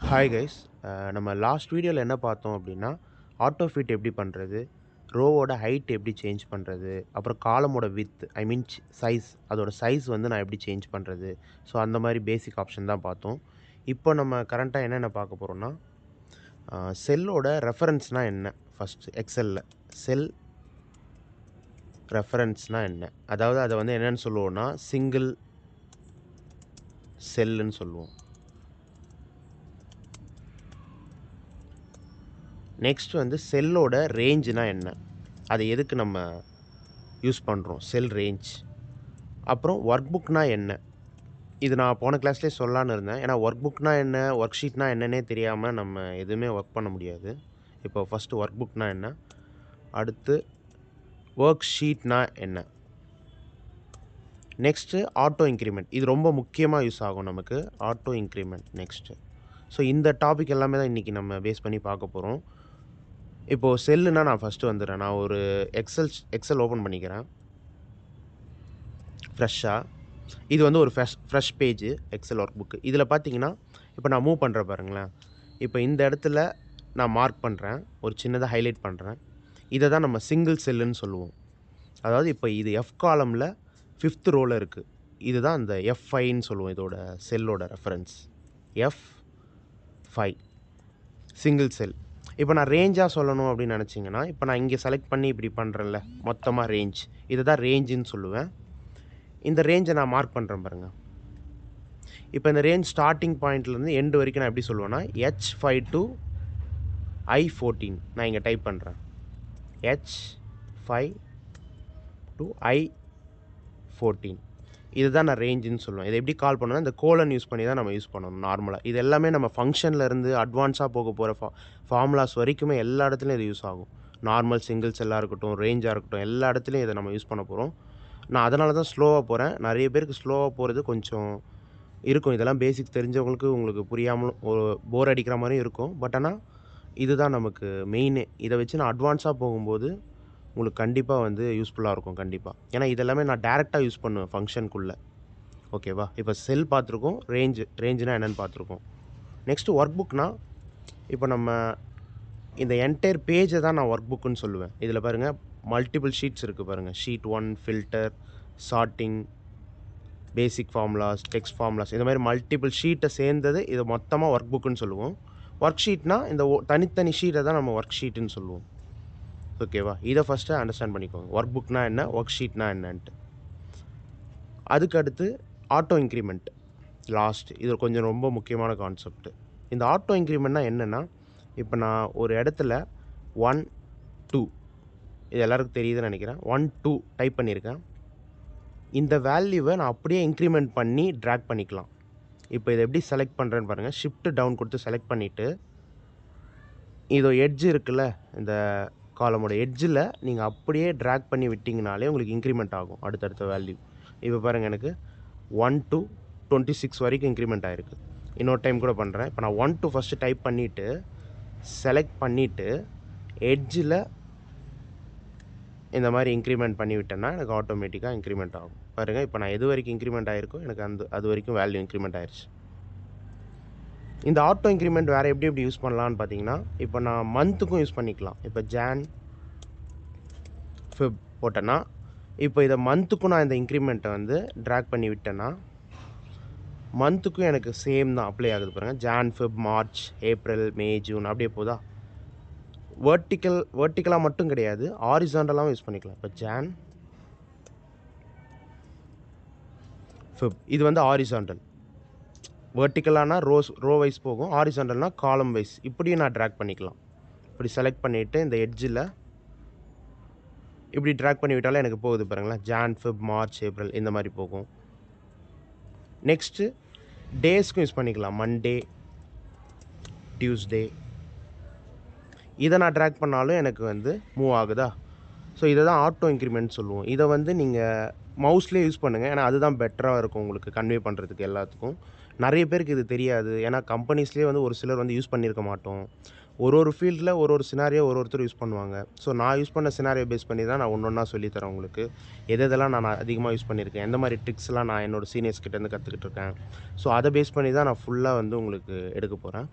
Hi guys. நம்ம last வீடியோவில் என்ன பார்த்தோம் அப்படின்னா, ஆட்டோ ஃபிட் எப்படி பண்ணுறது, ரோவோட ஹைட் எப்படி சேஞ்ச் பண்ணுறது, அப்புறம் காலமோட வித் ஐ மீன் சைஸ், அதோட சைஸ் வந்து நான் எப்படி சேஞ்ச் பண்ணுறது. ஸோ அந்த மாதிரி பேசிக் ஆப்ஷன் தான் பார்த்தோம். இப்போ நம்ம கரண்ட்டாக என்னென்ன பார்க்க போகிறோம்னா, செல்லோட ரெஃபரன்ஸ்னால் என்ன, ஃபஸ்ட்டு எக்ஸலில் செல் ரெஃபரன்ஸ்னால் என்ன, அதாவது அதை வந்து என்னென்னு சொல்லுவோம்னா சிங்கிள் செல்லுன்னு சொல்லுவோம். நெக்ஸ்ட் வந்து செல்லோட ரேஞ்சுனா என்ன, அதை எதுக்கு நம்ம யூஸ் பண்ணுறோம், செல் ரேஞ்ச். அப்புறம் ஒர்க் புக்னா என்ன, இது நான் போன கிளாஸ்லேயே சொல்லலான்னு இருந்தேன். ஏன்னா ஒர்க் புக்னா என்ன, ஒர்க் ஷீட்னா என்னன்னே தெரியாமல் நம்ம எதுவுமே ஒர்க் பண்ண முடியாது. இப்போ ஃபஸ்ட்டு ஒர்க் புக்னா என்ன, அடுத்து ஒர்க் ஷீட்னா என்ன, நெக்ஸ்ட்டு ஆட்டோ இன்க்ரிமெண்ட். இது ரொம்ப முக்கியமாக யூஸ் ஆகும் நமக்கு, ஆட்டோ இன்க்ரிமெண்ட் நெக்ஸ்ட்டு. ஸோ இந்த டாபிக் எல்லாமே தான் இன்றைக்கி நம்ம பேஸ் பண்ணி பார்க்க போகிறோம். இப்போது செல்லுனா நான் ஃபஸ்ட்டு வந்துடுறேன். நான் ஒரு எக்ஸல் ஓப்பன் பண்ணிக்கிறேன் ஃப்ரெஷ்ஷாக. இது வந்து ஒரு fresh page Excel workbook. இதில் பார்த்தீங்கன்னா, இப்போ நான் மூவ் பண்ணுறேன் பாருங்களேன். இப்போ இந்த இடத்துல நான் மார்க் பண்ணுறேன், ஒரு சின்னதாக ஹைலைட் பண்ணுறேன். இதை தான் நம்ம சிங்கிள் செல்லுன்னு சொல்லுவோம். அதாவது இப்போ இது எஃப் காலமில் 5th ரோவில் இருக்குது. இதுதான் அந்த F5ன்னு சொல்லுவோம், இதோட செல்லோட ரெஃபரன்ஸ் F5 சிங்கிள் செல். இப்போ நான் ரேஞ்சாக சொல்லணும் அப்படின்னு நினச்சிங்கன்னா, இப்போ நான் இங்கே செலக்ட் பண்ணி இப்படி பண்ணுறேன்ல, மொத்தமாக ரேஞ்ச், இதை தான் ரேஞ்சுன்னு சொல்லுவேன். இந்த ரேஞ்சை நான் மார்க் பண்ணுறேன் பாருங்கள். இப்போ இந்த ரேஞ்ச் ஸ்டார்டிங் பாயிண்ட்லேருந்து எண்டு வரைக்கும் நான் எப்படி சொல்லுவேன்னா, H5 to I14 நான் இங்கே டைப் பண்ணுறேன். H5 to I14 இதுதான் நான் ரேஞ்சுன்னு சொல்லுவேன். இதை எப்படி கால் பண்ணணும்னா, இந்த கோலன் யூஸ் பண்ணி தான் நம்ம யூஸ் பண்ணணும் நார்மலாக. இது எல்லாமே நம்ம ஃபங்க்ஷன்லேருந்து அட்வான்ஸாக போக போகிற ஃபார்முலாஸ் வரைக்குமே எல்லா இடத்துலையும் இது யூஸ் ஆகும். நார்மல் சிங்கிள் செல்லாக இருக்கட்டும், ரேஞ்சாக இருக்கட்டும், எல்லா இடத்துலையும் இதை நம்ம யூஸ் பண்ண போகிறோம். நான் அதனால தான் ஸ்லோவாக போகிறேன். நிறைய பேருக்கு ஸ்லோவாக போகிறது கொஞ்சம் இருக்கும். இதெல்லாம் பேசிக் தெரிஞ்சவங்களுக்கு உங்களுக்கு புரியாமலும் ஒரு போர் அடிக்கிற மாதிரியும் இருக்கும். பட் ஆனால் இதுதான் நமக்கு மெயினே. இதை வச்சு நான் அட்வான்ஸாக போகும்போது உங்களுக்கு கண்டிப்பாக வந்து யூஸ்ஃபுல்லாக இருக்கும் கண்டிப்பாக. ஏன்னா இதெல்லாமே நான் டேரெக்டாக யூஸ் பண்ணுவேன் ஃபங்க்ஷனுக்குள்ளே. ஓகேவா? இப்போ செல் பார்த்துருக்கோம், ரேஞ்சுனா என்னென்னு பார்த்துருக்கோம். நெக்ஸ்ட்டு ஒர்க் புக்னா, இப்போ நம்ம இந்த என்டையர் பேஜை தான் நான் ஒர்க் புக்குன்னு சொல்லுவேன். இதில் பாருங்கள், மல்டிபிள் ஷீட்ஸ் இருக்குது பாருங்கள். ஷீட் 1 ஃபில்டர், சார்ட்டிங், பேசிக் ஃபார்முலாஸ், டெக்ஸ்ட் ஃபார்முலாஸ், இந்த மாதிரி மல்டிபிள் ஷீட்டை சேர்ந்தது இதை மொத்தமாக ஒர்க் புக்குன்னு சொல்லுவோம். ஒர்க் ஷீட்னா இந்த தனித்தனி ஷீட்டை தான் நம்ம ஒர்க் ஷீட்டுன்னு சொல்லுவோம். ஓகேவா? இதை ஃபஸ்ட்டு அண்டர்ஸ்டாண்ட் பண்ணிக்கோங்க. ஒர்க் புக்னா என்ன, ஒர்க் ஷீட்னா என்னன்ட்டு. அதுக்கு அடுத்து ஆட்டோ இன்க்ரிமெண்ட் லாஸ்ட். இது கொஞ்சம் ரொம்ப முக்கியமான கான்செப்ட். இந்த ஆட்டோ இன்க்ரிமெண்ட்னா என்னென்னா, இப்போ நான் ஒரு இடத்துல 1 2 இது எல்லாருக்கும் தெரியுதுன்னு நினைக்கிறேன். 1 2 டைப் பண்ணியிருக்கேன். இந்த வேல்யூவை நான் அப்படியே இன்க்ரிமெண்ட் பண்ணி ட்ராக் பண்ணிக்கலாம். இப்போ இதை எப்படி செலக்ட் பண்ணுறேன்னு பாருங்கள். ஷிஃப்ட் டவுன் கொடுத்து செலக்ட் பண்ணிவிட்டு, இதோ எட்ஜ் இருக்குல்ல, இந்த காலமோட எட்ஜில் நீங்கள் அப்படியே ட்ராக் பண்ணி விட்டிங்கனாலே உங்களுக்கு இன்க்ரிமெண்ட் ஆகும் அடுத்தடுத்த வேல்யூ. இப்போ பாருங்கள், எனக்கு 1 to 26 வரைக்கும் இன்க்ரிமெண்ட் ஆகிருக்கு. இன்னொரு டைம் கூட பண்ணுறேன். இப்போ நான் 1 to ஃபஸ்ட்டு டைப் பண்ணிவிட்டு செலக்ட் பண்ணிவிட்டு எட்ஜில் இந்த மாதிரி இன்க்ரிமெண்ட் பண்ணி விட்டேன்னா எனக்கு ஆட்டோமேட்டிக்காக இன்க்ரிமெண்ட் ஆகும். பாருங்கள், இப்போ நான் எது வரைக்கும் இன்க்ரிமெண்ட் ஆகிருக்கோ எனக்கு அது வரைக்கும் வேல்யூ இன்க்ரிமெண்ட் ஆயிடுச்சு. இந்த ஆட்டோ இன்க்ரிமெண்ட் வேறு எப்படி யூஸ் பண்ணலான்னு பார்த்தீங்கன்னா, இப்போ நான் மந்த்துக்கும் யூஸ் பண்ணிக்கலாம். இப்போ ஜான் ஃபெப் போட்டேன்னா, இப்போ இதை மந்த்துக்கும் நான் இந்த இன்க்ரிமெண்ட்டை வந்து ட்ராக் பண்ணி விட்டேன்னா, மந்த்துக்கும் எனக்கு சேம் தான் அப்ளை ஆகுது பாருங்கள். Jan Feb March April May June அப்படியே போதா. வெர்டிக்கலாக மட்டும் கிடையாது, ஹாரிசாண்டலாகவும் யூஸ் பண்ணிக்கலாம். இப்போ ஜான் ஃபெப் இது வந்து ஹாரிசாண்டல். வெர்டிக்கலானா ரோ வைஸ் போகும், ஹாரிசாண்டல்னால் காலம் வைஸ். இப்படியும் நான் ட்ராக் பண்ணிக்கலாம். இப்படி செலக்ட் பண்ணிவிட்டு இந்த எட்ஜில் இப்படி ட்ராக் பண்ணி விட்டாலே எனக்கு போகுது பாருங்களேன். ஜான் ஃபெப் மார்ச் ஏப்ரல் இந்த மாதிரி போகும். நெக்ஸ்ட்டு டேஸ்க்கும் யூஸ் பண்ணிக்கலாம். மண்டே டியூஸ்டே இதை நான் ட்ராக் பண்ணாலும் எனக்கு வந்து மூவ் ஆகுதா. ஸோ இதை தான் ஆட்டோ இன்க்ரிமெண்ட் சொல்லுவோம். இதை வந்து நீங்கள் மவுஸ்லேயே யூஸ் பண்ணுங்கள். ஏன்னா அதுதான் பெட்டராக இருக்கும் உங்களுக்கு கன்வே பண்ணுறதுக்கு எல்லாத்துக்கும். நிறைய பேருக்கு இது தெரியாது. ஏன்னா கம்பெனிஸ்லேயே வந்து ஒரு சிலர் வந்து யூஸ் பண்ணியிருக்க மாட்டோம். ஒரு ஃபீல்டில ஒரு சினாரியோ ஒருத்தர் யூஸ் பண்ணுவாங்க. ஸோ நான் யூஸ் பண்ண சினாரியோ பேஸ் பண்ணி தான் நான் ஒண்ணொன்னா சொல்லி தரேன் உங்களுக்கு. எதெல்லாம் நான் அதிகமா யூஸ் பண்ணியிருக்கேன். எந்த மாரி ட்ரிக்ஸ்லாம் நான் என்னோட சீனியர்ஸ் கிட்டேருந்து கத்துக்கிட்டு இருக்கேன். ஸோ அத பேஸ் பண்ணி தான் நான் ஃபுல்லா வந்து உங்களுக்கு எடுக்க போறேன்.